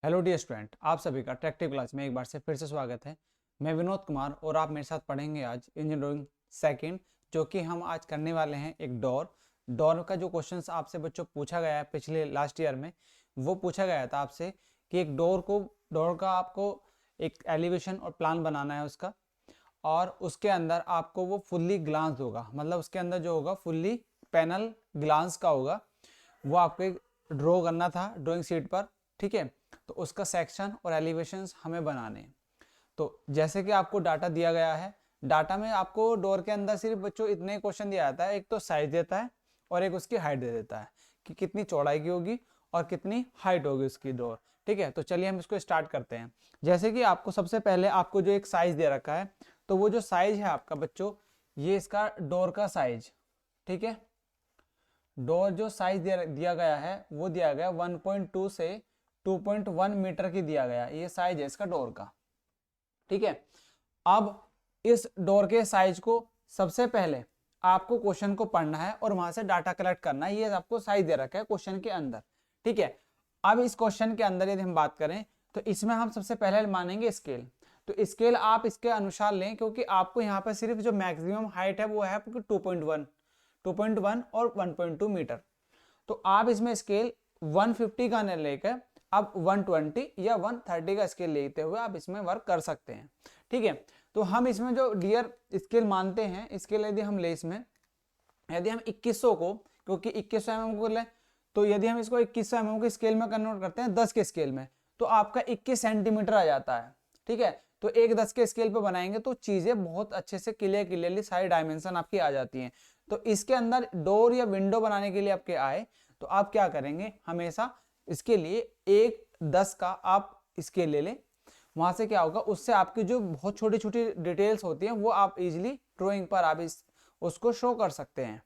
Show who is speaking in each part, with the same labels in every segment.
Speaker 1: Hello dear student, आप सभी का ट्रैक्टिव क्लास में एक बार से फिर से स्वागत है। मैं विनोद कुमार और आप मेरे साथ पढ़ेंगे आज इंजीनियरिंग सेकंड, जो कि हम आज करने वाले हैं एक डोर का जो क्वेश्चंस आपसे बच्चों पूछा गया है पिछले लास्ट ईयर में, वो पूछा गया था आपसे कि एक डोर का आपको एक एलिवेशन और प्लान बनाना है उसका, और उसके अंदर आपको वो फुल्ली ग्लांस होगा, मतलब उसके अंदर जो होगा फुल्ली पैनल ग्लांस का होगा, वो आपको ड्रॉ करना था ड्राइंग शीट पर। ठीक है, तो उसका सेक्शन और एलिवेशंस हमें बनाने हैं। तो जैसे कि आपको डाटा दिया गया है, डाटा में आपको डोर के अंदर सिर्फ बच्चों इतने क्वेश्चन दिया जाता है, एक तो साइज देता है और एक उसकी हाइट दे देता है कि कितनी चौड़ाई की होगी और कितनी हाइट होगी उसकी डोर। ठीक है, तो चलिए हम इसको स्टार्ट करते हैं। जैसे कि आपको सबसे पहले आपको जो एक साइज दे रखा है, तो वो जो साइज है आपका बच्चों, ये इसका डोर का साइज। ठीक है, डोर जो साइज दिया गया है वो दिया गया 1.2 से 2.1 मीटर की दिया गया, ये साइज है इसका डोर का। ठीक है, अब इस डोर के साइज को सबसे पहले आपको क्वेश्चन को पढ़ना है और वहां से डाटा कलेक्ट करना है। ये आपको साइज दे रखा है क्वेश्चन के अंदर। ठीक है, अब इस क्वेश्चन के अंदर यदि हम बात करें तो इसमें हम सबसे पहले मानेंगे स्केल। तो स्केल आप इसके अनुसार लें, क्योंकि आपको यहाँ पर सिर्फ जो मैक्सिमम हाइट है वो है 2.1 और 1.2 मीटर। तो आप इसमें स्केल 150 का न लेकर अब 120 या 130 का स्केल लेते हुए आप इसमें वर्क कर सकते हैं। ठीक है, तो हम इसमें जो डियर स्केल मानते हैं, स्केल यदि हम ले इसमें, यदि हम 2100 को, क्योंकि 2100 mm को ले, तो यदि हम इसको 2100 mm के स्केल में कन्वर्ट करते हैं 10 के स्केल में, तो आपका 21 सेंटीमीटर आ जाता है। ठीक है, तो एक 10 के स्केल पे बनाएंगे तो चीजें बहुत अच्छे से क्लियरली सारी डायमेंशन आपकी आ जाती हैं। तो इसके अंदर डोर या विंडो बनाने के लिए आपके आए तो आप क्या करेंगे, हमेशा इसके लिए एक 10 का आप स्केल ले लें। वहां से क्या होगा, उससे आपकी जो बहुत छोटी छोटी डिटेल्स होती हैं वो आप इजिली ड्राइंग पर आप उसको शो कर सकते हैं।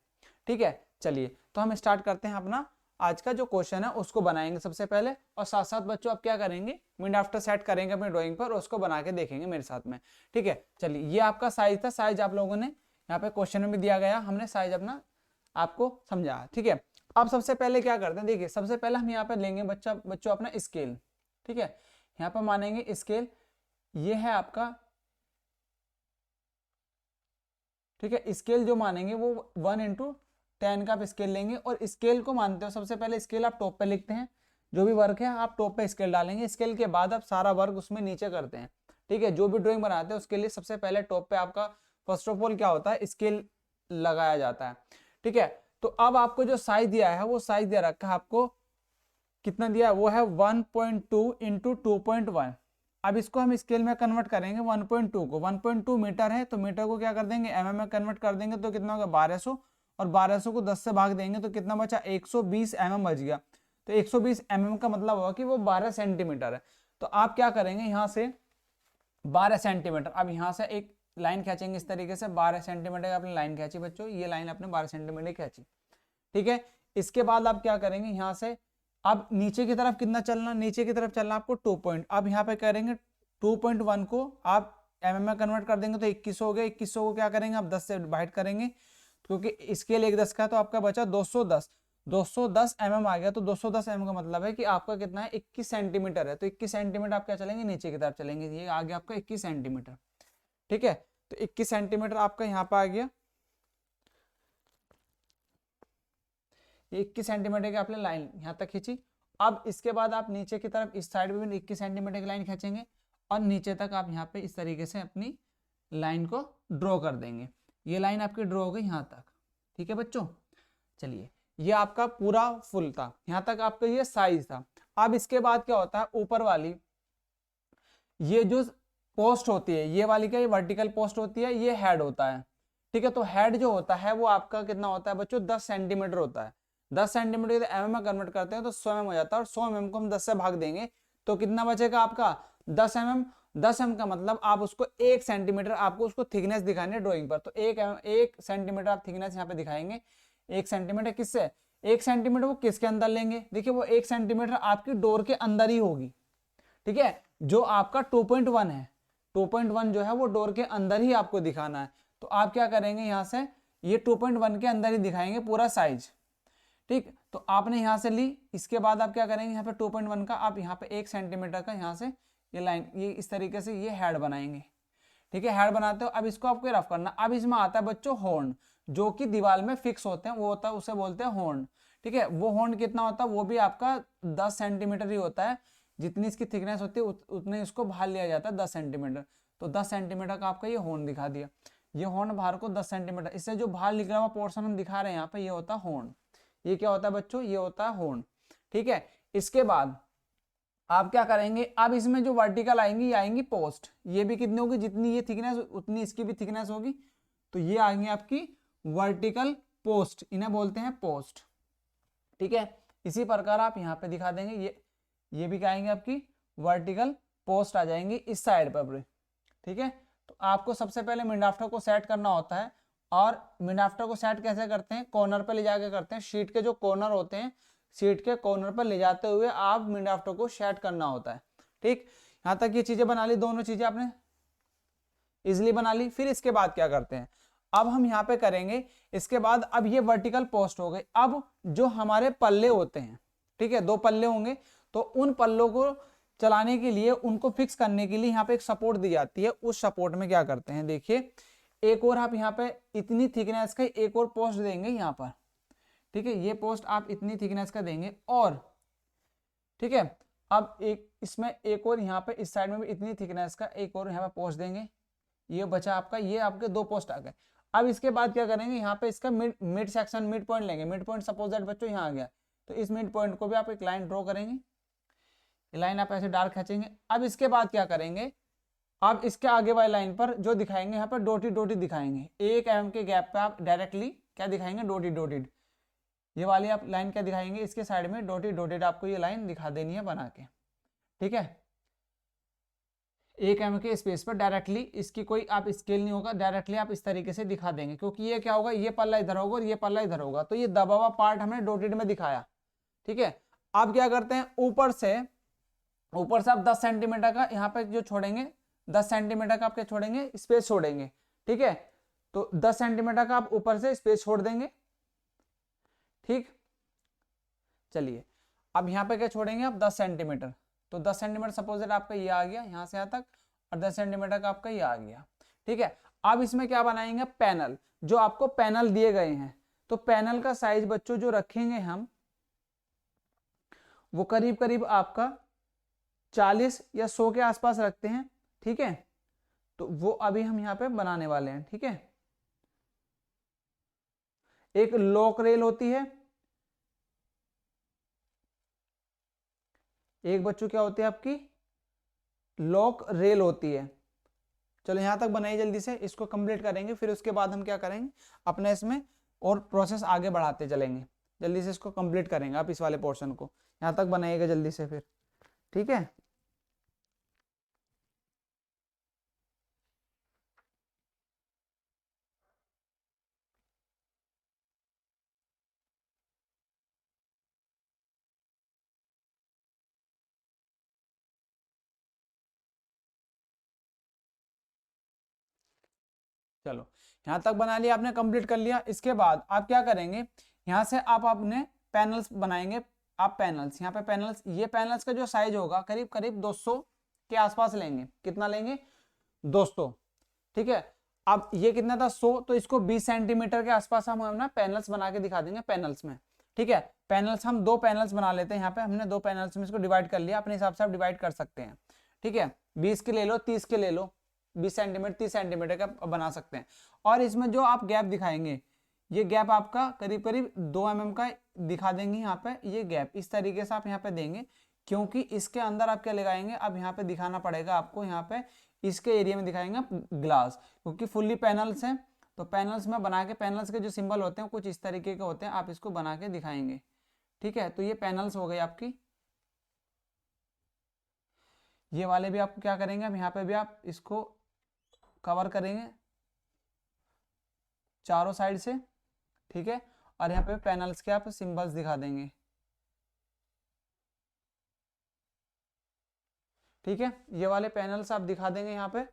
Speaker 1: ठीक है, चलिए तो हम स्टार्ट करते हैं अपना आज का जो क्वेश्चन है उसको बनाएंगे सबसे पहले, और साथ साथ बच्चों आप क्या करेंगे, मिड आफ्टर सेट करेंगे अपनी ड्राइंग पर और उसको बना के देखेंगे मेरे साथ में। ठीक है, चलिए ये आपका साइज था, साइज आप लोगों ने यहाँ पे क्वेश्चन में भी दिया गया, हमने साइज अपना आपको समझा। ठीक है, अब सबसे पहले क्या करते हैं, देखिए सबसे पहले हम यहाँ पे लेंगे बच्चों अपना स्केल। ठीक है, यहाँ पर मानेंगे स्केल, ये है आपका। ठीक है, स्केल जो मानेंगे वो 1/10 का आप स्केल लेंगे, और स्केल को मानते हो सबसे पहले स्केल आप टॉप पे लिखते हैं, जो भी वर्क है आप टॉप पे स्केल डालेंगे, स्केल के बाद आप सारा वर्क उसमें नीचे करते हैं। ठीक है, जो भी ड्राइंग बनाते हैं उसके लिए सबसे पहले टॉप पे आपका फर्स्ट ऑफ ऑल क्या होता है, स्केल लगाया जाता है। ठीक है, तो अब आपको जो साइज दिया है वो साइज दे रखा है आपको, कितना दिया है वो है 1.2 इंटू 2.1। अब इसको हम स्केल में कन्वर्ट करेंगे 1.2 को, 1.2 मीटर है तो मीटर को क्या कर देंगे एमएम में कन्वर्ट कर देंगे, तो कितना होगा 1200, और 1200 को 10 से भाग देंगे तो कितना बचा 120 mm बच गया। तो 120 mm का मतलब होगा कि वो 12 सेंटीमीटर है। तो आप क्या करेंगे, यहाँ से 12 सेंटीमीटर, अब यहाँ से एक लाइन खींचेंगे इस तरीके से, 12 सेंटीमीटर की आपने लाइन खींची बच्चों, ये लाइन आपने 12 सेंटीमीटर खींची। ठीक है, इसके बाद आप क्या करेंगे, यहाँ से अब नीचे की तरफ कितना चलना, नीचे की तरफ चलना आपको 2 पॉइंट, अब यहाँ पे करेंगे 2.1 को आप mm में कन्वर्ट कर देंगे तो 2100 हो गया। 2100 को क्या करेंगे आप 10 से डिवाइड करेंगे, क्योंकि स्केल एक 10 का, तो आपका बचा 210 mm आ गया। तो 210 mm का मतलब है कि आपका कितना है 21 सेंटीमीटर है, तो 21 सेंटीमीटर आप क्या चलेंगे, नीचे की तरफ चलेंगे, ये आ गया आपका 21 सेंटीमीटर। ठीक है, तो 21 सेंटीमीटर आपका यहाँ पे आ गया, 21 सेंटीमीटर की आपने लाइन यहाँ तक खींची। अब इसके बाद आप नीचे की तरफ इस साइड में भी 21 सेंटीमीटर की लाइन खींचेंगे, और नीचे तक आप यहाँ पे इस तरीके से अपनी लाइन को ड्रॉ कर देंगे। ये लाइन आपकी ड्रॉ हो गई यहाँ तक। ठीक है बच्चों, चलिए ये आपका पूरा फुल था, यहाँ तक आपका ये साइज था। अब इसके बाद क्या होता है, ऊपर वाली ये जो पोस्ट होती है, ये वाली क्या, ये वर्टिकल पोस्ट होती है, ये हेड होता है। ठीक है, तो हेड जो होता है वो आपका कितना होता है बच्चों, 10 सेंटीमीटर होता है। 10 सेंटीमीटर एमएम में कन्वर्ट करते हैं तो 100 mm हो जाता है, और 100 mm को हम 10 से भाग देंगे तो कितना बचेगा आपका 10 mm। 10 mm का मतलब आप उसको 1 सेंटीमीटर आपको उसको थिकनेस दिखानी है ड्राइंग पर, तो 1 सेंटीमीटर आप थिकनेस यहाँ पे दिखाएंगे। 1 सेंटीमीटर किससे, 1 सेंटीमीटर वो किसके अंदर लेंगे, देखिए वो 1 सेंटीमीटर आपकी डोर के अंदर ही होगी। ठीक है, जो आपका 2.1 है, 2.1 जो है वो डोर के अंदर ही आपको दिखाना है। तो आप क्या करेंगे, यहाँ से ये 2.1 के अंदर ही दिखाएंगे पूरा साइज। ठीक, तो आपने यहाँ से ली, इसके बाद आप क्या करेंगे, यहाँ पे 2.1 का आप यहाँ पे 1 सेंटीमीटर का यहाँ से ये लाइन, ये इस तरीके से ये हेड बनाएंगे। ठीक है, हेड बनाते हो। अब इसको आपको रफ करना। अब इसमें आता है बच्चों हॉर्न, जो कि दीवार में फिक्स होते हैं, वो होता है, उसे बोलते हैं हॉर्न। ठीक है, वो हॉर्न कितना होता है, वो भी आपका 10 सेंटीमीटर ही होता है। जितनी इसकी थिकनेस होती है उतने इसको बाहर लिया जाता है, 10 सेंटीमीटर। तो 10 सेंटीमीटर का आपका ये हॉर्न दिखा दिया। ये हॉर्न बाहर को 10 सेंटीमीटर, इससे जो बाहर निकला हुआ पोर्शन हम दिखा रहे हैं यहाँ पे, ये होता है हॉर्न। ये क्या होता है बच्चों, ये होता है हॉर्न। ठीक है, इसके बाद आप क्या करेंगे, अब इसमें जो वर्टिकल आएंगी, ये आएंगी पोस्ट। ये भी कितनी होगी, जितनी ये थिकनेस उतनी इसकी भी थिकनेस होगी। तो ये आएंगे आपकी वर्टिकल पोस्ट, इन्हें बोलते हैं पोस्ट। ठीक है, इसी प्रकार आप यहाँ पे दिखा देंगे, ये भी क्या आएंगे, आपकी वर्टिकल पोस्ट आ जाएंगी इस साइड पर। ठीक है, तो आपको सबसे पहले मिड आफ्टर को सेट करना होता है। और मिड आफ्टर को सेट कैसे करते हैं, कॉर्नर पे ले जाके करते हैं। शीट के जो कॉर्नर होते हैं, शीट के कॉर्नर पर ले जाते हुए आप मिड आफ्टर को सेट करना होता है। ठीक, यहां तक ये चीजें बना ली, दोनों चीजें आपने इजिली बना ली। फिर इसके बाद क्या करते हैं, अब हम यहाँ पे करेंगे, इसके बाद अब ये वर्टिकल पोस्ट हो गई। अब जो हमारे पल्ले होते हैं, ठीक है, 2 पल्ले होंगे, तो उन पल्लों को चलाने के लिए, उनको फिक्स करने के लिए यहाँ पे एक सपोर्ट दी जाती है। उस सपोर्ट में क्या करते हैं, देखिए, एक और आप यहाँ पे इतनी थिकनेस का एक और पोस्ट देंगे यहाँ पर। ठीक है, ये पोस्ट आप इतनी थिकनेस का देंगे। और ठीक है, अब एक इसमें एक और यहाँ पे इस साइड में भी इतनी थिकनेस का एक और यहाँ पे पोस्ट देंगे। ये बचा आपका, ये आपके 2 पोस्ट आ गए। अब इसके बाद क्या करेंगे, यहाँ पे इसका मिड सेक्शन, मिड पॉइंट लेंगे। मिड पॉइंट सपोज दैट बच्चों यहाँ आ गया, तो इस मिड पॉइंट को भी आप एक लाइन ड्रॉ करेंगे। लाइन आप ऐसे डार्क खींचेंगे। अब इसके बाद क्या करेंगे, अब इसके आगे वाली लाइन पर जो दिखाएंगे, यहाँ पर डोटी डोटी दिखाएंगे। 1 mm के गैप पे आप डायरेक्टली क्या दिखाएंगे, डोटी डोटेड। ये वाली आप लाइन क्या दिखाएंगे, इसके साइड में डोटी डोटेड आपको ये लाइन दिखा देनी है बना के। ठीक है, 1 mm के स्पेस पर डायरेक्टली, इसकी कोई आप स्केल नहीं होगा, डायरेक्टली आप इस तरीके से दिखा देंगे। क्योंकि ये क्या होगा, ये पल्ला इधर होगा और ये पल्ला इधर होगा, तो ये दबा हुआ पार्ट हमने डोटेड में दिखाया। ठीक है, अब क्या करते हैं, ऊपर से आप 10 सेंटीमीटर का यहाँ पे जो छोड़ेंगे, 10 सेंटीमीटर का आप क्या छोड़ेंगे, स्पेस छोड़ेंगे। ठीक है, तो 10 सेंटीमीटर का आप ऊपर से स्पेस छोड़ देंगे। ठीक, चलिए, अब यहाँ पे क्या छोड़ेंगे आप, 10 सेंटीमीटर। तो 10 सेंटीमीटर सपोज आपका ये आ गया यहाँ से यहाँ तक, और 10 सेंटीमीटर का आपका ये आ गया। ठीक है, अब इसमें क्या बनाएंगे, पैनल। जो आपको पैनल दिए गए हैं, तो पैनल का साइज बच्चों जो रखेंगे हम, वो करीब करीब आपका 40 या 100 के आसपास रखते हैं। ठीक है, तो वो अभी हम यहाँ पे बनाने वाले हैं। ठीक है, एक लॉक रेल होती है, एक बच्चों क्या होती है आपकी, लॉक रेल होती है। चलो यहां तक बनाइए, जल्दी से इसको कंप्लीट करेंगे। फिर उसके बाद हम क्या करेंगे, अपने इसमें और प्रोसेस आगे बढ़ाते चलेंगे। जल्दी से इसको कंप्लीट करेंगे आप, इस वाले पोर्शन को यहां तक बनाइएगा जल्दी से फिर। ठीक है, चलो यहां तक बना लिया आपने, कंप्लीट कर लिया। इसके बाद आप क्या करेंगे, यहां से आप अपने पैनल्स बनाएंगे। आप पैनल्स, यहाँ पे पैनल्स, ये पैनल्स का जो साइज होगा करीब करीब 200 के आसपास लेंगे। कितना लेंगे, 200। ठीक है, अब ये कितना था, 100, तो इसको 20 सेंटीमीटर के आसपास हम अपना पैनल्स बना के दिखा देंगे पैनल्स में। ठीक है, पैनल्स हम 2 पैनल्स बना लेते हैं। यहाँ पे हमने 2 पैनल्स में इसको डिवाइड कर लिया, अपने हिसाब से आप डिवाइड कर सकते हैं। ठीक है, 20 के ले लो, 30 के ले लो, 20 सेंटीमीटर 30 सेंटीमीटर का बना सकते हैं। और इसमें जो आप गैप दिखाएंगे, ये गैप आपका करीब करीब 2 mm का दिखा देंगे। यहाँ पे ये गैप इस तरीके से आप यहाँ पे देंगे, क्योंकि इसके अंदर आप क्या लगाएंगे, अब यहाँ पे दिखाना पड़ेगा आपको। यहाँ पे इसके एरिया में दिखाएंगे आप ग्लास, क्योंकि फुल्ली पैनल्स हैं। तो पैनल्स में बना के, पैनल्स के जो सिंबल होते हैं कुछ इस तरीके के होते हैं, आप इसको बना के दिखाएंगे। ठीक है, तो ये पैनल्स हो गई आपकी। ये वाले भी आपको क्या करेंगे, अब यहाँ पे भी आप इसको कवर करेंगे चारों साइड से। ठीक है, और यहाँ पे पैनल्स के आप सिंबल्स दिखा देंगे। ठीक है, ये वाले पैनल्स आप दिखा देंगे यहाँ पे।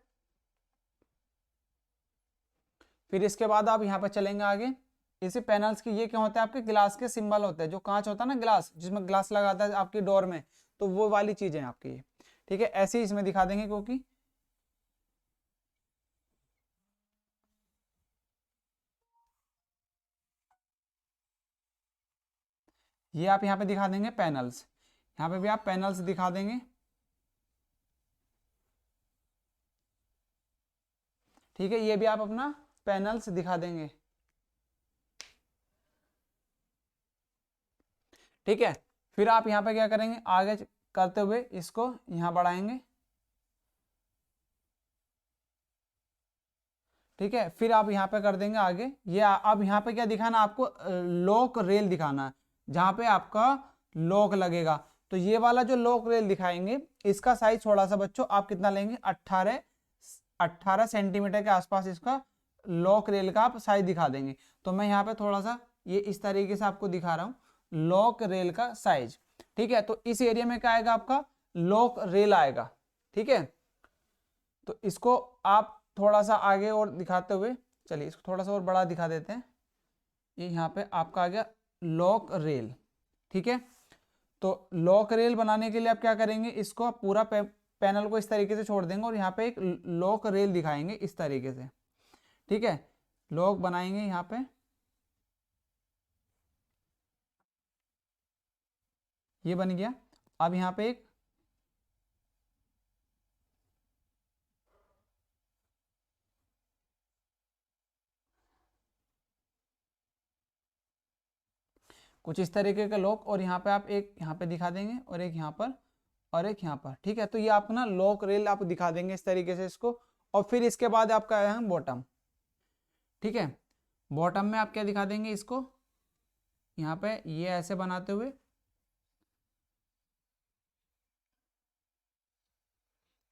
Speaker 1: फिर इसके बाद आप यहाँ पे चलेंगे आगे। इसी पैनल्स की, ये क्या होता है आपके ग्लास के सिंबल होते हैं, जो कांच होता है ना ग्लास, जिसमें ग्लास लगाता है आपकी डोर में, तो वो वाली चीजें आपकी ये, ठीक है। ऐसे ही इसमें दिखा देंगे, क्योंकि ये आप यहाँ पे दिखा देंगे पैनल्स, यहाँ पे भी आप पैनल्स दिखा देंगे, ठीक है। ये भी आप अपना पैनल्स दिखा देंगे, ठीक है। फिर आप यहाँ पे क्या करेंगे, आगे करते हुए इसको यहाँ बढ़ाएंगे, ठीक है। फिर आप यहाँ पे कर देंगे आगे, ये अब यहाँ पे क्या दिखाना आपको, लॉक रेल दिखाना है, जहाँ पे आपका लॉक लगेगा। तो ये वाला जो लॉक रेल दिखाएंगे, इसका साइज थोड़ा सा बच्चों आप कितना लेंगे, 18 सेंटीमीटर के आसपास इसका लॉक रेल का आप साइज दिखा देंगे। तो मैं यहाँ पे थोड़ा सा ये इस तरीके से आपको दिखा रहा हूँ लॉक रेल का साइज, ठीक है। तो इस एरिया में क्या आएगा आपका, लॉक रेल आएगा, ठीक है। तो इसको आप थोड़ा सा आगे और दिखाते हुए, चलिए इसको थोड़ा सा और बड़ा दिखा देते हैं। ये यहाँ पे आपका आ गया लॉक रेल, ठीक है। तो लॉक रेल बनाने के लिए आप क्या करेंगे, इसको आप पूरा पैनल को इस तरीके से छोड़ देंगे और यहाँ पे एक लॉक रेल दिखाएंगे इस तरीके से, ठीक है। लॉक बनाएंगे यहाँ पे, ये बन गया। अब यहाँ पे एक कुछ इस तरीके का लॉक, और यहाँ पे आप एक यहाँ पे दिखा देंगे और एक यहाँ पर और एक यहाँ पर, ठीक है। तो ये आप ना लॉक रेल आप दिखा देंगे इस तरीके से इसको, और फिर इसके बाद आपका आया है बॉटम, ठीक है। बॉटम में आप क्या दिखा देंगे इसको, यहाँ पे ये ऐसे बनाते हुए,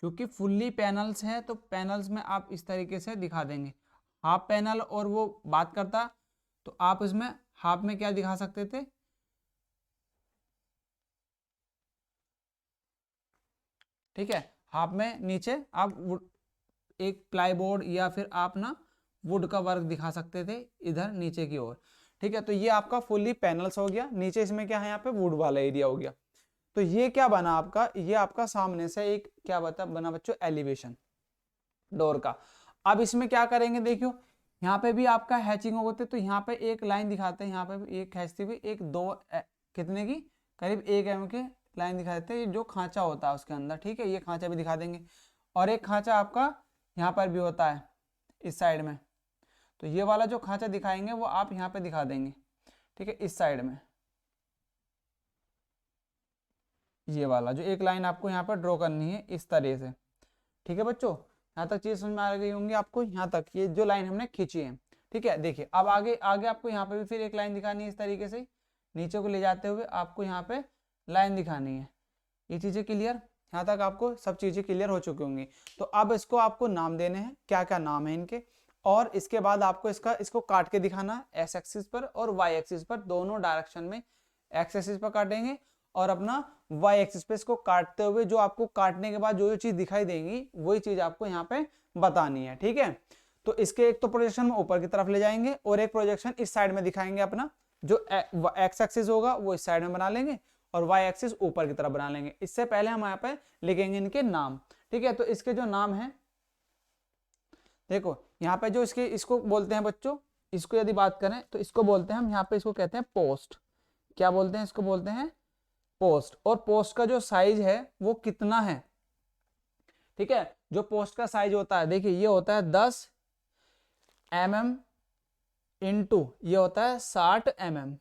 Speaker 1: क्योंकि फुल्ली पैनल्स हैं तो पैनल्स में आप इस तरीके से दिखा देंगे। हाफ पैनल और वो बात करता, तो आप इसमें हाफ में क्या दिखा सकते थे, ठीक है। हाफ में नीचे आप एक प्लाईबोर्ड या फिर आप ना वुड का वर्क दिखा सकते थे इधर नीचे की ओर, ठीक है। तो ये आपका फुल्ली पैनल्स हो गया, नीचे इसमें क्या है, यहाँ पे वुड वाला एरिया हो गया। तो ये क्या बना आपका, ये आपका सामने से एक क्या बना बच्चों, एलिवेशन डोर का। अब इसमें क्या करेंगे, देखियो यहाँ पे भी आपका हैचिंग होते, तो यहाँ पे एक लाइन दिखाते हैं, यहाँ पे भी एक खींचते हुए एक दो कितने की, करीब 1 mm के लाइन दिखा देते हैं, ये जो खांचा होता है उसके अंदर, ठीक है। ये खांचा भी दिखा देंगे, और एक खांचा आपका यहाँ पर भी होता है इस साइड में। तो ये वाला जो खांचा दिखाएंगे वो आप यहाँ पे दिखा देंगे, ठीक है, इस साइड में। ये वाला जो एक लाइन आपको यहाँ पर ड्रॉ करनी है इस तरह से, ठीक है बच्चों। यहाँ तक चीज समझ में आ गई होंगी आपको, यहाँ तक ये जो लाइन हमने खींची है, ठीक है। देखिए अब आगे आगे आपको यहाँ पे भी फिर एक लाइन दिखानी है इस तरीके से, नीचे को ले जाते हुए आपको यहाँ पे लाइन दिखानी है। ये चीजें क्लियर, यहाँ तक आपको सब चीजें क्लियर हो चुकी होंगी। तो अब इसको आपको नाम देने हैं, क्या क्या नाम है इनके, और इसके बाद आपको इसको काट के दिखाना है एक्स एक्सिस पर और वाई एक्सिस पर, दोनों डायरेक्शन में। एक्स एक्सिस पर काटेंगे और अपना वाई एक्सिस पे इसको काटते हुए, जो आपको काटने के बाद जो जो चीज दिखाई देंगी वही चीज आपको यहाँ पे बतानी है, ठीक है। तो इसके एक तो प्रोजेक्शन में ऊपर की तरफ ले जाएंगे और एक प्रोजेक्शन इस साइड में दिखाएंगे अपना, जो एक्स एक्सिस होगा वो इस साइड में बना लेंगे और वाई एक्सिस ऊपर की तरफ बना लेंगे। इससे पहले हम यहाँ पे लिखेंगे इनके नाम, ठीक है। तो इसके जो नाम है, देखो यहाँ पे जो इसको बोलते हैं बच्चों, इसको यदि बात करें तो इसको बोलते हैं हम, यहाँ पे इसको कहते हैं पोस्ट। क्या बोलते हैं, इसको बोलते हैं पोस्ट। और पोस्ट का जो साइज है वो कितना है, ठीक है। जो पोस्ट का साइज होता है, देखिए ये होता है 10 mm इंटू ये होता है 60 mm,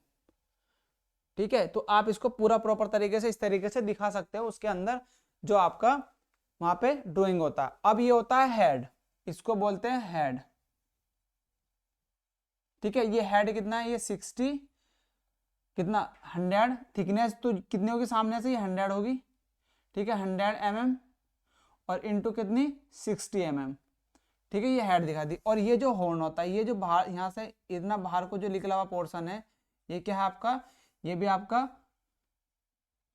Speaker 1: ठीक है। तो आप इसको पूरा प्रॉपर तरीके से इस तरीके से दिखा सकते हो, उसके अंदर जो आपका वहां पे ड्राइंग होता है। अब ये होता है हेड, इसको बोलते हैं हेड, ठीक है। ये हेड कितना है, ये 60 कितना 100 थिकनेस, तो कितने होगी सामने से, ये 100 होगी, ठीक है, 100 mm और इंटू कितनी 60 mm, ठीक है। ये हेड दिखा दी। और ये जो हॉर्न होता है, ये जो बाहर यहाँ से इतना बाहर को जो निकला हुआ पोर्शन है, ये क्या है आपका, ये भी आपका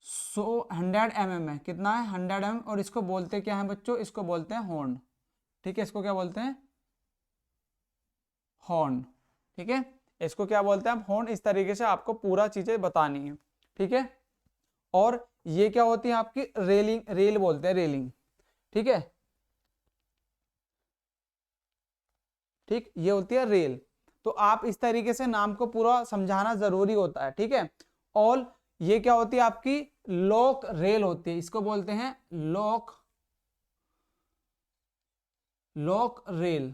Speaker 1: 100 mm है, कितना है 100 mm, और इसको बोलते क्या है बच्चों, इसको बोलते हैं हॉर्न, ठीक है। इसको क्या बोलते हैं, हॉर्न, ठीक है। इसको क्या बोलते हैं हम, हॉर्न। इस तरीके से आपको पूरा चीजें बतानी है, ठीक है। और ये क्या होती है आपकी रेलिंग, रेल बोलते हैं रेलिंग, ठीक है। ठीक, ये होती है रेल। तो आप इस तरीके से नाम को पूरा समझाना जरूरी होता है, ठीक है। और ये क्या होती है आपकी लॉक रेल होती है, इसको बोलते हैं लॉक, लॉक रेल।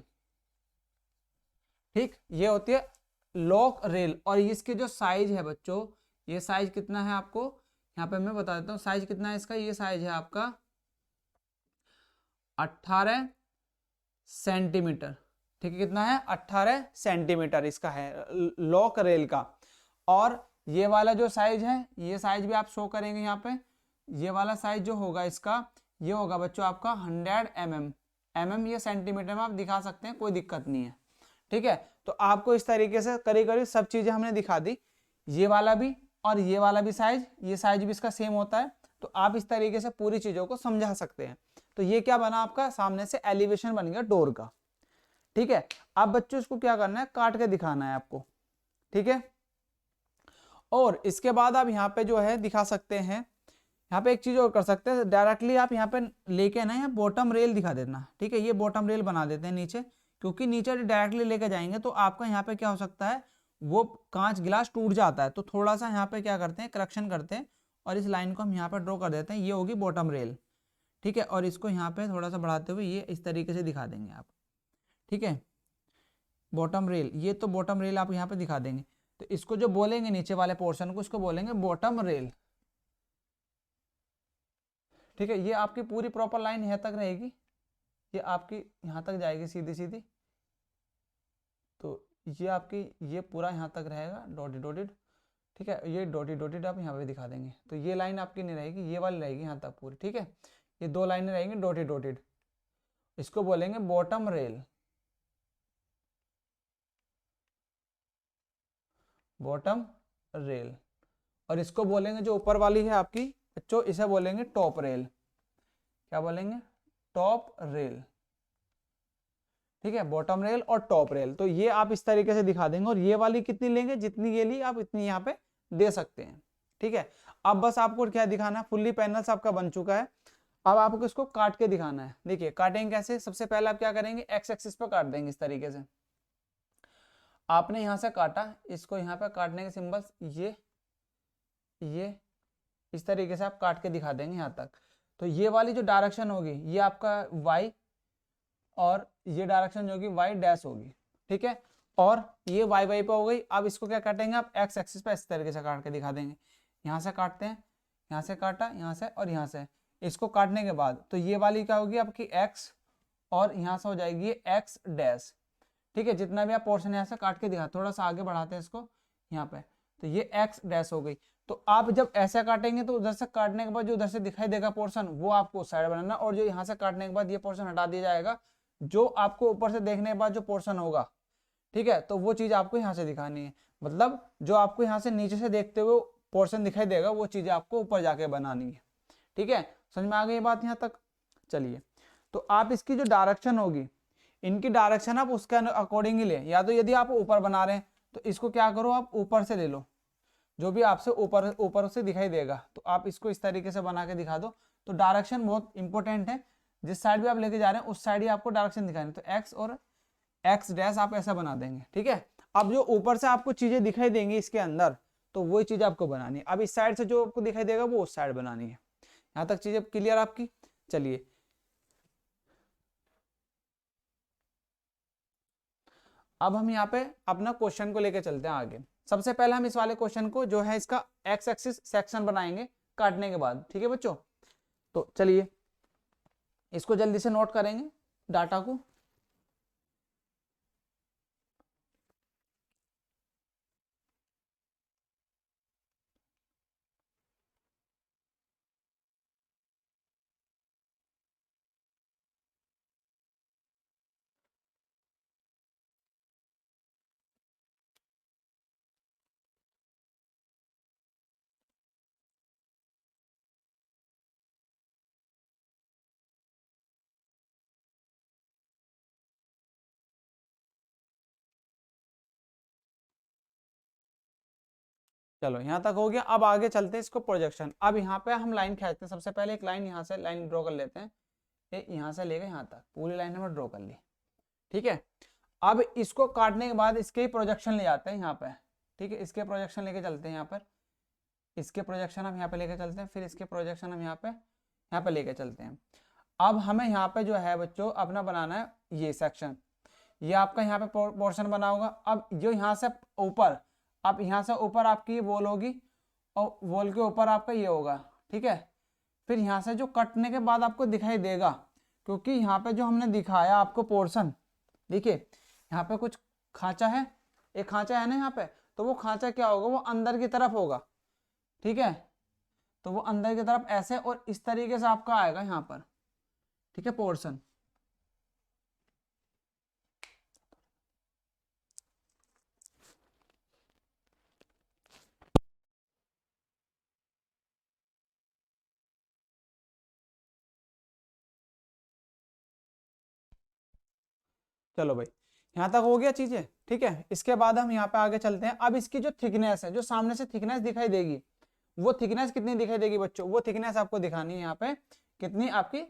Speaker 1: ठीक, ये होती है लॉक रेल। और इसके जो साइज है बच्चों, ये साइज कितना है आपको यहाँ पे मैं बता देता हूँ, साइज कितना है इसका। ये साइज है आपका 18 सेंटीमीटर, ठीक है। कितना है, 18 सेंटीमीटर इसका है लॉक रेल का। और ये वाला जो साइज है, ये साइज भी आप शो करेंगे यहाँ पे। ये वाला साइज जो होगा इसका, ये होगा बच्चों आपका 100 mm। mm ये सेंटीमीटर में आप दिखा सकते हैं, कोई दिक्कत नहीं है, ठीक है। तो आपको इस तरीके से करीब करीब सब चीजें हमने दिखा दी। ये वाला भी और ये वाला भी साइज, ये साइज भी इसका सेम होता है। तो आप इस तरीके से पूरी चीजों को समझा सकते हैं। तो ये क्या बना आपका, सामने से एलिवेशन बन गया डोर का, ठीक है। अब बच्चों इसको क्या करना है, काट के दिखाना है आपको, ठीक है। और इसके बाद आप यहाँ पे जो है दिखा सकते हैं, यहाँ पे एक चीज और कर सकते हैं, डायरेक्टली आप यहाँ पे लेके ना यहाँ बॉटम रेल दिखा देना, ठीक है। ये बॉटम रेल बना देते हैं नीचे, क्योंकि नीचे डायरेक्टली लेके जाएंगे तो आपका यहाँ पे क्या हो सकता है, वो कांच गिलास टूट जाता है। तो थोड़ा सा यहाँ पे क्या करते हैं, करेक्शन करते हैं, और इस लाइन को हम यहाँ पे ड्रॉ कर देते हैं, ये होगी बॉटम रेल, ठीक है। और इसको यहाँ पे थोड़ा सा बढ़ाते हुए ये इस तरीके से दिखा देंगे आप, ठीक है। बॉटम रेल, ये तो बॉटम रेल आप यहाँ पे दिखा देंगे। तो इसको जो बोलेंगे नीचे वाले पोर्शन को, इसको बोलेंगे बॉटम रेल, ठीक है। ये आपकी पूरी प्रॉपर लाइन यहाँ तक रहेगी, ये आपकी यहाँ तक जाएगी सीधी सीधी। तो ये आपकी ये पूरा यहाँ तक रहेगा डॉटेड डॉटेड, ठीक है। ये डॉटेड डॉटेड आप यहाँ पे दिखा देंगे। तो ये लाइन आपकी नहीं रहेगी, ये वाली रहेगी यहाँ तक पूरी, ठीक है। ये दो लाइनें रहेंगी डॉटेड डॉटेड, इसको बोलेंगे बॉटम रेल, बॉटम रेल। और इसको बोलेंगे जो ऊपर वाली है आपकी बच्चों, इसे बोलेंगे टॉप रेल। क्या बोलेंगे, टॉप रेल, ठीक है। बॉटम रेल और टॉप रेल, तो ये आप इस तरीके से दिखा देंगे। और ये वाली कितनी लेंगे, जितनी ये ली आप इतनी यहाँ पे दे सकते हैं, ठीक है। अब बस आपको क्या दिखाना है, फुल्ली पैनल्स आपका बन चुका है। अब आपको इसको काट के दिखाना है। देखिए काटेंगे कैसे, सबसे पहले आप क्या करेंगे, एक्स एक्सिस पर काट देंगे इस तरीके से। आपने यहाँ से काटा, इसको यहाँ पे काटने के सिंबल्स ये इस तरीके से आप काट के दिखा देंगे यहाँ तक। तो ये वाली जो डायरेक्शन होगी ये आपका y, और ये डायरेक्शन जो होगी y डैश होगी, ठीक है। और ये y y पे हो गई। अब इसको क्या काटेंगे आप, x एक्सिस पे इस तरीके से काट के दिखा देंगे। यहाँ से काटते हैं, यहाँ से काटा, यहाँ से और यहाँ से। इसको काटने के बाद तो ये वाली क्या होगी आपकी x, और यहाँ से हो जाएगी ये x डैश, ठीक है। जितना भी आप पोर्शन यहाँ से काट के दिखा, थोड़ा सा आगे बढ़ाते हैं इसको यहाँ पे, तो ये x डैश हो गई। तो आप जब ऐसा काटेंगे तो उधर से काटने के बाद जो उधर से दिखाई देगा पोर्शन, वो आपको उस साइड बनाना। और जो यहाँ से काटने के बाद ये पोर्शन हटा दिया जाएगा, जो आपको ऊपर से देखने के बाद जो पोर्शन होगा, ठीक है, तो वो चीज आपको यहाँ से दिखानी है। मतलब जो आपको यहाँ से नीचे से देखते हुए पोर्शन दिखाई देगा, वो चीजें आपको ऊपर जाके बनानी है, ठीक है। समझ में आ गई बात यहाँ तक। चलिए, तो आप इसकी जो डायरेक्शन होगी, इनकी डायरेक्शन आप उसके अकॉर्डिंग ही ले। या तो यदि आप ऊपर बना रहे हैं तो इसको क्या करो, आप ऊपर से ले लो, जो भी आपसे ऊपर ऊपर से दिखाई देगा, तो आप इसको इस तरीके से बना के दिखा दो। तो डायरेक्शन बहुत इंपॉर्टेंट है, जिस साइड भी आप लेके जा रहे हैं उस साइड ही आपको डायरेक्शन दिखानी। तो एक्स और एक्स डैश आप ऐसा बना देंगे, ठीक है। अब जो ऊपर से आपको चीजें दिखाई देंगी इसके अंदर, तो वही चीज आपको बनानी है। अब इस साइड से जो आपको दिखाई देगा वो उस साइड बनानी है। यहाँ तक चीजें क्लियर आपकी। चलिए, अब हम यहाँ पे अपना क्वेश्चन को लेके चलते हैं आगे। सबसे पहले हम इस वाले क्वेश्चन को जो है इसका एक्स एक्सिस सेक्शन बनाएंगे काटने के बाद, ठीक है बच्चों। तो चलिए इसको जल्दी से नोट करेंगे डाटा को। चलो यहाँ तक हो गया। अब आगे चलते हैं इसको प्रोजेक्शन। अब यहाँ पे हम लाइन खींचते हैं। सबसे पहले एक लाइन यहाँ से लाइन ड्रॉ कर लेते हैं, ये यहाँ से लेकर यहाँ तक पूरी लाइन हमने ड्रॉ कर ली। ठीक है, अब इसको काटने के बाद इसके ही प्रोजेक्शन ले जाते हैं यहाँ पे। ठीक है, इसके प्रोजेक्शन लेके चलते हैं यहाँ पर, इसके प्रोजेक्शन हम यहाँ पे लेके चलते हैं, फिर इसके प्रोजेक्शन हम यहाँ पे लेके चलते हैं। अब हमें यहाँ पे जो है बच्चों अपना बनाना है ये सेक्शन, ये आपका यहाँ पे पोर्शन बना होगा। अब जो यहाँ से ऊपर, अब यहाँ से ऊपर आपकी वॉल होगी और वॉल के ऊपर आपका ये होगा। ठीक है, फिर यहाँ से जो कटने के बाद आपको दिखाई देगा, क्योंकि यहाँ पे जो हमने दिखाया आपको पोर्शन, देखिए यहाँ पे कुछ खांचा है, एक खांचा है ना यहाँ पे, तो वो खांचा क्या होगा, वो अंदर की तरफ होगा। ठीक है, तो वो अंदर की तरफ ऐसे और इस तरीके से आपका आएगा यहाँ पर। ठीक है, पोर्शन। चलो भाई, यहाँ तक हो गया चीजें। ठीक है, इसके बाद हम यहाँ पे आगे चलते हैं। अब इसकी जो थिकनेस है, जो सामने से थिकनेस दिखाई देगी, वो थिकनेस कितनी दिखाई देगी बच्चों, वो थिकनेस आपको दिखानी है यहाँ पे कितनी आपकी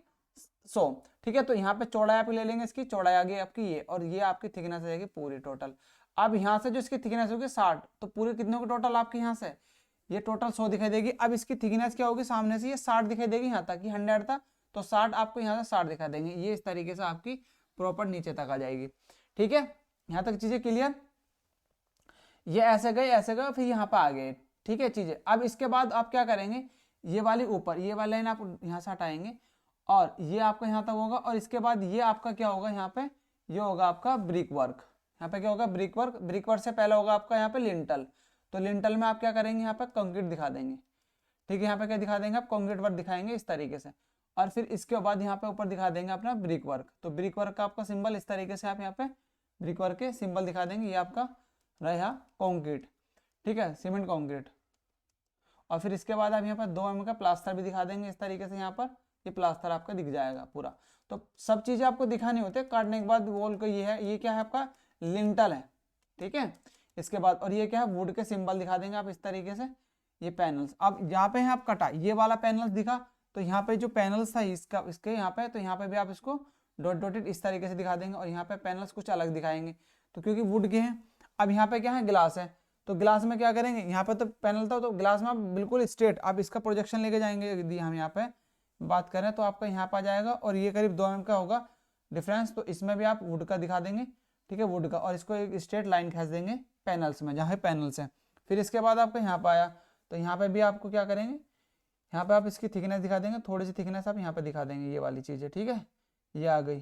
Speaker 1: 100। ठीक है, तो यहाँ पे चौड़ाई आप ले लेंगे, इसकी चौड़ाई आ गई आपकी ये, और ये आपकी थिकनेस आ जाएगी पूरी टोटल। अब यहाँ से जो इसकी थिकनेस होगी 60, तो पूरे कितने होगी टोटल आपकी, यहाँ से ये टोटल 100 दिखाई देगी। अब इसकी थिकनेस क्या होगी, सामने से ये 60 दिखाई देगी, यहाँ तक, ये 100 था तो 60 आपको यहाँ से 60 दिखा देंगे। ये इस तरीके से आपकी प्रॉपर नीचे तक आ जाएगी। ठीक है, यहाँ तक चीजें क्लियर। ये ऐसे गए फिर यहाँ पे आ गए। ठीक है चीजें। अब इसके बाद आप क्या करेंगे, ये वाली ऊपर, ये वाली लाइन आप यहाँ से हटाएंगे और ये आपका यहाँ तक होगा। और इसके बाद ये आपका क्या होगा, यहाँ पे ये होगा आपका ब्रिक वर्क। यहाँ पे क्या होगा, ब्रिक वर्क। ब्रिक वर्क से पहले होगा आपका यहाँ पे लिंटल। तो लिंटल में आप क्या करेंगे, यहाँ पे कंक्रीट दिखा देंगे। ठीक है, यहाँ पे क्या दिखा देंगे आप, कंक्रीट वर्क दिखाएंगे इस तरीके से। और फिर इसके बाद यहाँ पे ऊपर दिखा देंगे अपना ब्रिक वर्क। तो ब्रिक वर्क का आपका सिंबल इस तरीके से आप यहाँ पे ब्रिक वर्क के सिंबल दिखा देंगे। ये आपका रहा कंक्रीट। ठीक है, सीमेंट कंक्रीट। और फिर इसके बाद आप यहाँ पर 2 mm का प्लास्टर भी दिखा देंगे इस तरीके से। यहाँ पर ये प्लास्टर आपका दिख जाएगा पूरा। तो सब चीजें आपको दिखानी होती है काटने के बाद। वॉल का ये है, ये क्या है आपका लिंटल है। ठीक है, इसके बाद और ये क्या है, वुड के सिंबल दिखा देंगे आप इस तरीके से। ये पैनल्स, अब यहाँ पे है आप कटा, ये वाला पैनल्स दिखा, तो यहाँ पे जो पैनल्स था इसका, इसके यहाँ पे, तो यहाँ पे भी आप इसको डॉट डॉटेड इस तरीके से दिखा देंगे। और यहाँ पे पैनल्स कुछ अलग दिखाएंगे, तो क्योंकि वुड के हैं। अब यहाँ पे क्या है, ग्लास है, तो ग्लास में क्या करेंगे, यहाँ पे तो पैनल था, तो ग्लास में आप बिल्कुल स्ट्रेट आप इसका प्रोजेक्शन लेके जाएंगे। यदि हम यहाँ पे बात करें तो आपका यहाँ पे आ जाएगा, और ये करीब 2 mm का होगा डिफरेंस, तो इसमें भी आप वुड का दिखा देंगे। ठीक है, वुड का, और इसको एक स्ट्रेट लाइन खींच देंगे पैनल्स में, जहाँ पैनल्स हैं। फिर इसके बाद आपका यहाँ पे आया, तो यहाँ पे भी आपको क्या करेंगे, यहाँ पे आप इसकी थिकनेस दिखा देंगे, थोड़ी सी थिकनेस आप यहाँ पे दिखा देंगे, ये वाली चीज़ है। ठीक है, ये आ गई,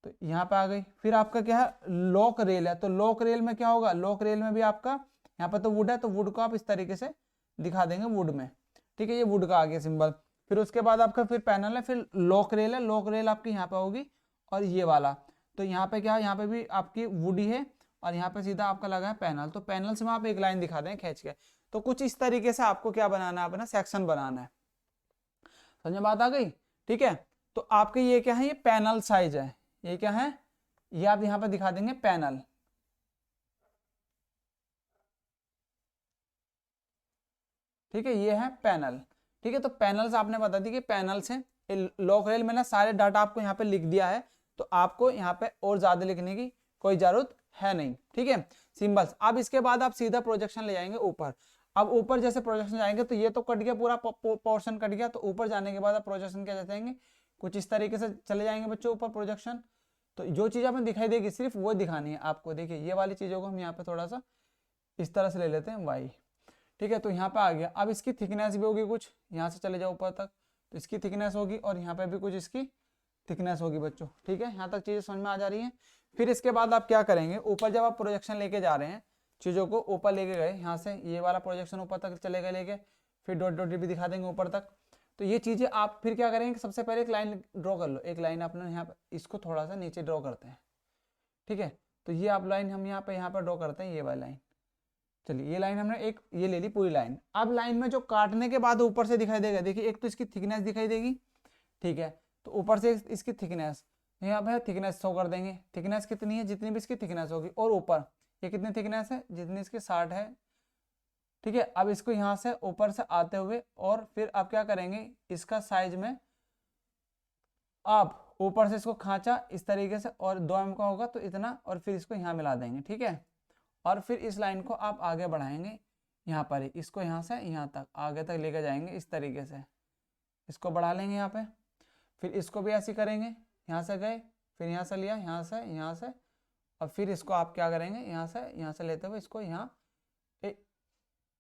Speaker 1: तो यहाँ पे आ गई। फिर आपका क्या है, लॉक रेल है, तो लॉक रेल में क्या होगा, लॉक रेल में भी आपका यहाँ पे तो वुड है, तो वुड को आप इस तरीके से दिखा देंगे वुड में। ठीक है, ये वुड का आ गया सिंबल। फिर उसके बाद आपका फिर पैनल है, फिर लॉक रेल है, लॉक रेल आपकी यहाँ पे होगी। और ये वाला, तो यहाँ पे क्या है, यहाँ पे भी आपकी वुड ही है, और यहाँ पे सीधा आपका लगा है पैनल। तो पैनल से आप एक लाइन दिखा दें खींच के। तो कुछ इस तरीके से आपको क्या बनाना है, अपना सेक्शन बनाना है। समझ में बात आ गई। ठीक है, तो आपके ये क्या है, ये पैनल साइज है, ये क्या है, ये आप यहाँ पे दिखा देंगे पैनल। ठीक है, ये है पैनल। ठीक है, तो पैनल्स आपने बता दी कि पैनल्स हैं। लॉक रेल में ना सारे डाटा आपको यहाँ पे लिख दिया है, तो आपको यहाँ पे और ज्यादा लिखने की कोई जरूरत है नहीं। ठीक है, सिंबल्स। अब इसके बाद आप सीधा प्रोजेक्शन ले जाएंगे ऊपर। अब ऊपर जैसे प्रोजेक्शन जाएंगे, तो ये तो कट गया, पूरा पोर्शन कट गया। तो ऊपर जाने के बाद आप प्रोजेक्शन क्या जाएंगे, कुछ इस तरीके से चले जाएंगे बच्चों ऊपर प्रोजेक्शन। तो जो चीज आपने दिखाई देगी सिर्फ वो दिखानी है आपको। देखिए, ये वाली चीजों को हम यहाँ पे थोड़ा सा इस तरह से ले लेते हैं वाई। ठीक है, तो यहाँ पे आ गया। अब इसकी थिकनेस भी होगी कुछ, यहाँ से चले जाओ ऊपर तक, तो इसकी थिकनेस होगी, और यहाँ पे भी कुछ इसकी थिकनेस होगी बच्चों। ठीक है, यहाँ तक चीजें समझ में आ जा रही हैं। फिर इसके बाद आप क्या करेंगे, ऊपर जब आप प्रोजेक्शन लेके जा रहे हैं, चीजों को ऊपर लेके गए, यहाँ से ये वाला प्रोजेक्शन ऊपर तक चले गए लेके, फिर डॉट डॉट भी दिखा देंगे ऊपर तक। तो ये चीजें आप फिर क्या करेंगे, सबसे पहले एक लाइन ड्रॉ कर लो। एक लाइन अपने यहाँ पे, इसको थोड़ा सा नीचे ड्रॉ करते हैं। ठीक है, तो ये आप लाइन हम यहाँ पे ड्रॉ करते हैं, ये वाली लाइन। चलिए, ये लाइन हमने एक ये ले ली पूरी लाइन। अब लाइन में जो काटने के बाद ऊपर से दिखाई देगा, देखिए एक तो इसकी थिकनेस दिखाई देगी। ठीक है, तो ऊपर से इसकी थिकनेस, यहाँ पे थिकनेस शो कर देंगे। थिकनेस कितनी है, जितनी भी इसकी थिकनेस होगी। और ऊपर ये कितनी थिकनेस है, जितनी इसकी 60 है, ठीक है, अब इसको यहाँ से ऊपर से आते हुए और फिर आप क्या करेंगे, इसका साइज में आप ऊपर से इसको खांचा इस तरीके से, और 2 mm का होगा तो इतना, और फिर इसको यहाँ मिला देंगे। ठीक है, और फिर इस लाइन को आप आगे बढ़ाएंगे यहाँ पर ही, इसको यहाँ से यहाँ तक आगे तक लेकर जाएंगे इस तरीके से, इसको बढ़ा लेंगे यहाँ पे। फिर इसको भी ऐसे करेंगे, यहाँ से गए, फिर यहाँ से लिया, यहाँ से, और फिर इसको आप क्या करेंगे, यहाँ से लेते हुए इसको यहाँ,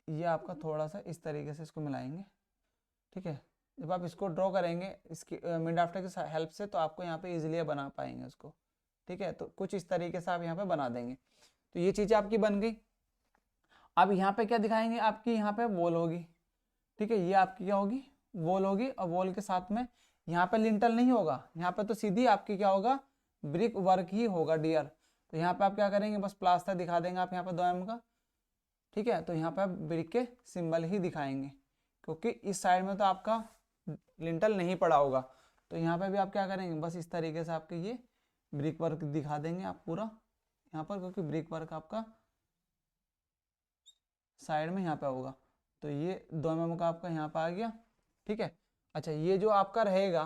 Speaker 1: ये आपका थोड़ा सा इस तरीके से इसको मिलाएंगे। ठीक है, जब आप इसको ड्रॉ करेंगे इसकी मिड ड्राफ्टर की हेल्प से, तो आपको यहाँ पे इजीली बना पाएंगे उसको। ठीक है, तो कुछ इस तरीके से आप यहाँ पे बना देंगे। तो ये चीज़ें आपकी बन गई। अब यहाँ पे क्या दिखाएंगे, आपकी यहाँ पे वॉल होगी। ठीक है, ये आपकी क्या होगी, वॉल होगी, और वॉल के साथ में यहाँ पे लिंटल नहीं होगा, यहाँ पे तो सीधी आपकी क्या होगा, ब्रिक वर्क ही होगा डियर। तो यहाँ पे आप क्या करेंगे, बस प्लास्टर दिखा देंगे आप यहाँ पे 2 mm का। ठीक है, तो यहाँ पे आप ब्रिक के सिंबल ही दिखाएंगे, क्योंकि इस साइड में तो आपका लिंटल नहीं पड़ा होगा। तो यहाँ पे भी आप क्या करेंगे, बस इस तरीके से आपके ये ब्रिक वर्क दिखा देंगे आप पूरा यहाँ पर, क्योंकि ब्रिक वर्क आपका साइड में यहाँ पे होगा। तो ये 2 mm का आपका यहाँ पे आ गया। ठीक है, अच्छा ये जो आपका रहेगा,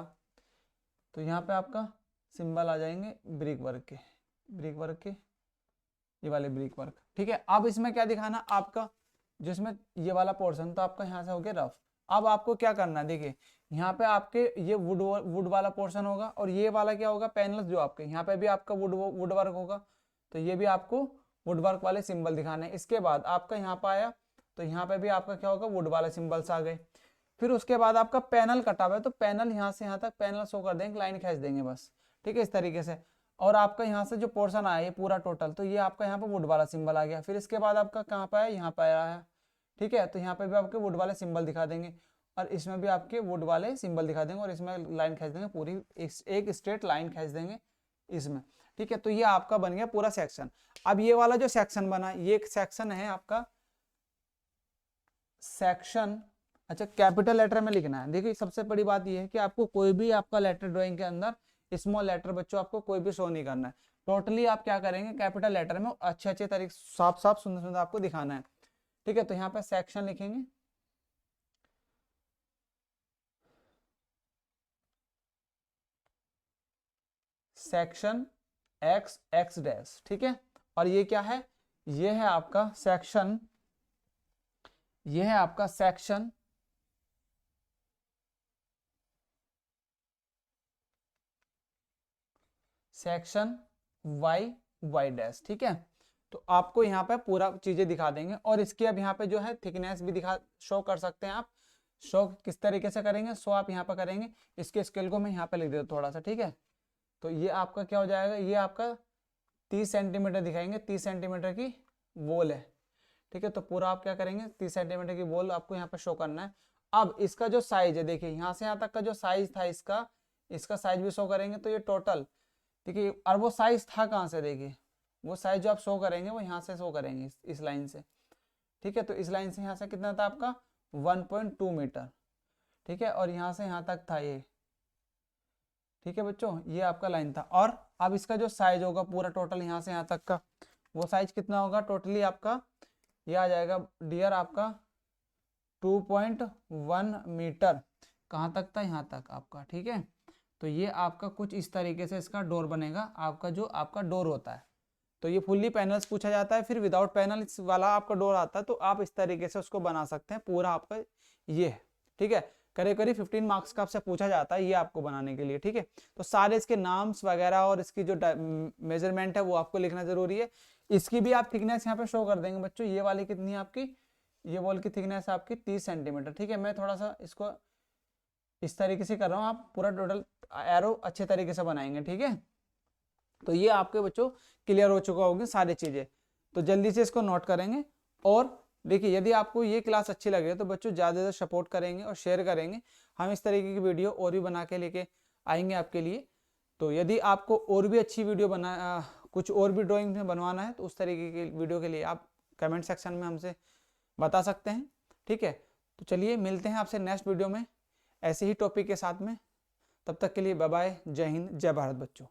Speaker 1: तो यहाँ पे आपका सिंबल आ जाएंगे ब्रिक वर्क के, ये वाले ब्रिक वर्क। ठीक है, अब इसमें क्या दिखाना आपका, जिसमें ये वाला पोर्शन तो आपका यहाँ से हो गया रफ। अब आपको क्या करना है, देखिए यहाँ पे आपके ये वुड वाला पोर्शन होगा, और ये वाला क्या होगा, पैनल्स जो आपके यहाँ पे भी आपका वुड वर्क होगा। तो ये भी आपको वुड वर्क वाले सिंबल दिखाने हैं। इसके बाद आपका यहाँ पे आया, तो यहाँ पे भी आपका क्या होगा, वुड वाले सिंबल्स आ गए। फिर उसके बाद आपका पैनल कटा हुआ है, तो पैनल यहाँ से यहाँ तक पैनल शो कर देंगे, लाइन खींच देंगे बस। ठीक है, इस तरीके से। और आपका यहाँ से जो पोर्शन आया ये पूरा टोटल, तो ये आपका यहाँ पे वुड वाला सिंबल आ गया। फिर इसके बाद आपका कहाँ पे आया, यहाँ पे आया है। ठीक है, तो यहाँ पे भी आपके वुड वाले सिंबल दिखा देंगे, और इसमें भी आपके वुड वाले सिंबल दिखा देंगे, और इसमें लाइन खींच देंगे पूरी, एक स्ट्रेट लाइन खींच देंगे इसमें। ठीक है, तो ये आपका बन गया पूरा सेक्शन। अब ये वाला जो सेक्शन बना, ये एक सेक्शन है आपका सेक्शन। अच्छा, कैपिटल लेटर में लिखना है। देखिए सबसे बड़ी बात ये है कि आपको कोई भी आपका लेटर ड्राइंग के अंदर स्मॉल लेटर बच्चों आपको कोई भी शो नहीं करना है। टोटली आप क्या करेंगे, कैपिटल लेटर में अच्छे अच्छे तरीके साफ साफ सुंदर सुंदर आपको दिखाना है। ठीक है, तो यहाँ पे सेक्शन लिखेंगे, सेक्शन x डैश। ठीक है, और ये क्या है, ये है आपका सेक्शन, ये है आपका सेक्शन y डैश। ठीक है, तो आपको यहाँ पे पूरा चीजें दिखा देंगे, और इसकी अब यहाँ पे जो है थिकनेस भी शो कर सकते हैं आप। शो किस तरीके से करेंगे, शो आप यहाँ पे करेंगे, इसके स्केल को मैं यहाँ पे लिख देता हूँ थोड़ा सा। ठीक है, तो ये आपका क्या हो जाएगा, ये आपका 30 सेंटीमीटर दिखाएंगे, 30 सेंटीमीटर की वॉल है। ठीक है, तो पूरा आप क्या करेंगे, 30 सेंटीमीटर की वॉल आपको यहाँ पे शो करना है। अब इसका जो साइज है, देखिए यहाँ से यहाँ तक का जो साइज था इसका साइज भी शो करेंगे। तो ये टोटल देखिए, और वो साइज था कहाँ से, देखिए वो साइज जो आप शो करेंगे वो यहाँ से शो करेंगे इस लाइन से। ठीक है, तो इस लाइन से यहाँ से कितना था आपका 1.2 मीटर। ठीक है, और यहाँ से यहाँ तक था ये। ठीक है बच्चों, ये आपका लाइन था। और अब इसका जो साइज होगा पूरा टोटल यहाँ से यहाँ तक का, वो साइज कितना होगा, टोटली आपका ये आ जाएगा डियर आपका 2.1 मीटर। कहाँ तक था, यहाँ तक आपका। ठीक है, तो ये आपका कुछ इस तरीके से इसका डोर बनेगा, आपका जो आपका डोर होता है। तो ये फुल्ली पैनल्स पूछा जाता है, फिर विदाउट पैनल वाला आपका डोर आता है, तो आप इस तरीके से उसको बना सकते हैं पूरा आपका ये। ठीक है, करीब करीब 15 मार्क्स का आपसे पूछा जाता है ये आपको बनाने के लिए। ठीक है, तो सारे इसके नाम्स वगैरह और इसकी जो मेजरमेंट है वो आपको लिखना जरूरी है। इसकी भी आप थिकनेस यहाँ पे शो कर देंगे बच्चों। ये वाली कितनी है आपकी, ये वॉल की थिकनेस आपकी 30 सेंटीमीटर। ठीक है, मैं थोड़ा सा इसको इस तरीके से कर रहा हूँ, आप पूरा टोटल एरो अच्छे तरीके से बनाएंगे। ठीक है, तो ये आपके बच्चों क्लियर हो चुका होगी सारी चीजें। तो जल्दी से इसको नोट करेंगे। और देखिए यदि आपको ये क्लास अच्छी लगे तो बच्चों ज़्यादा से ज़्यादा सपोर्ट करेंगे और शेयर करेंगे। हम इस तरीके की वीडियो और भी बना के लेके आएंगे आपके लिए। तो यदि आपको और भी अच्छी वीडियो कुछ और भी ड्राइंग में बनवाना है, तो उस तरीके की वीडियो के लिए आप कमेंट सेक्शन में हमसे बता सकते हैं। ठीक है, तो चलिए मिलते हैं आपसे नेक्स्ट वीडियो में ऐसे ही टॉपिक के साथ में। तब तक के लिए बाय बाय, जय हिंद, जय भारत बच्चों।